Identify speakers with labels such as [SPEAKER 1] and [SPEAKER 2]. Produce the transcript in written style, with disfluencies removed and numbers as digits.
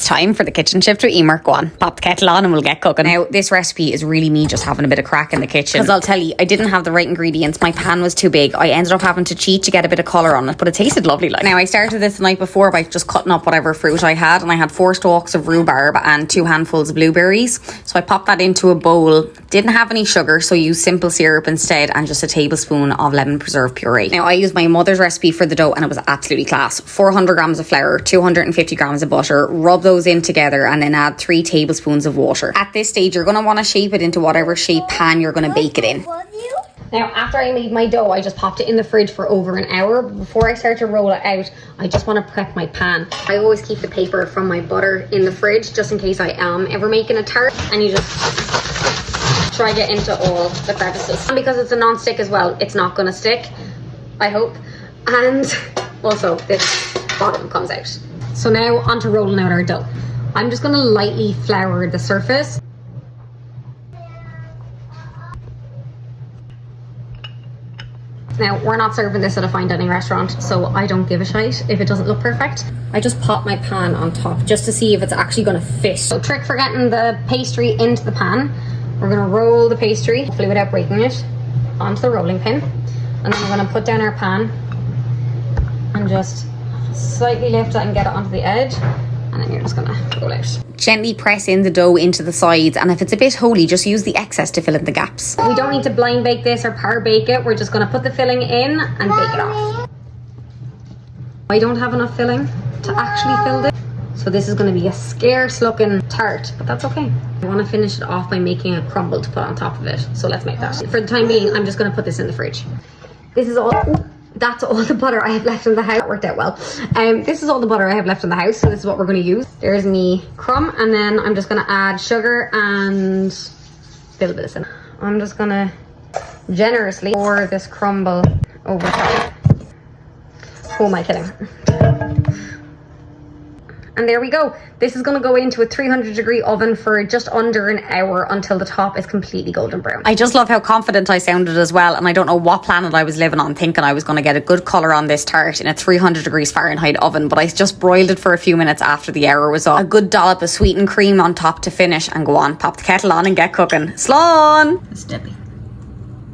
[SPEAKER 1] It's time for the kitchen shift with Emer. Go on, pop the kettle on and we'll get cooking. Now, this recipe is really me just having a bit of crack in the kitchen. Because I'll tell you, I didn't have the right ingredients. My pan was too big. I ended up having to cheat to get a bit of colour on it, but it tasted lovely. Now, I started this the night before by just cutting up whatever fruit I had, and I had 4 stalks of rhubarb and 2 handfuls of blueberries. So I popped that into a bowl. Didn't have any sugar, so used simple syrup instead, and just a tablespoon of lemon preserve puree. Now, I used my mother's recipe for the dough, and it was absolutely class. 400 grams of flour, 250 grams of butter. Rub those in together and then add 3 tablespoons of water. At this stage, you're going to want to shape it into whatever shape pan you're going to bake it in. Now, after I made my dough, I just popped it in the fridge for over an hour. But before I start to roll it out, I just want to prep my pan. I always keep the paper from my butter in the fridge, just in case I am ever making a tart. And you just try to get into all the crevices. And because it's a non-stick as well, it's not going to stick, I hope. And also, this bottom comes out. So now, on to rolling out our dough. I'm just going to lightly flour the surface. Now, we're not serving this at a fine dining restaurant, so I don't give a shite if it doesn't look perfect. I just pop my pan on top just to see if it's actually going to fit. So, trick for getting the pastry into the pan. We're going to roll the pastry, hopefully without breaking it, onto the rolling pin. And then we're going to put down our pan and just slightly lift it and get it onto the edge. And then you're just going to roll out. Gently press in the dough into the sides, and if it's a bit holy, just use the excess to fill in the gaps. We don't need to blind bake this or par bake it. We're just going to put the filling in and bake it off. I don't have enough filling to actually fill this, so this is going to be a scarce looking tart, but that's okay. I want to finish it off by making a crumble to put on top of it, so let's make that. For the time being, I'm just going to put this in the fridge. This is all... That's all the butter I have left in the house. That worked out well. This is all the butter I have left in the house, so this is what we're going to use. There's me crumb, and then I'm just going to add sugar and a little bit of cinnamon. I'm just going to generously pour this crumble over top. Who am I kidding? And there we go. This is going to go into a 300-degree oven for just under an hour until the top is completely golden brown. I just love how confident I sounded as well, and I don't know what planet I was living on thinking I was going to get a good colour on this tart in a 300 degrees Fahrenheit oven, but I just broiled it for a few minutes after the hour was up. A good dollop of sweetened cream on top to finish, and go on, pop the kettle on and get cooking. Slán! It's deadly.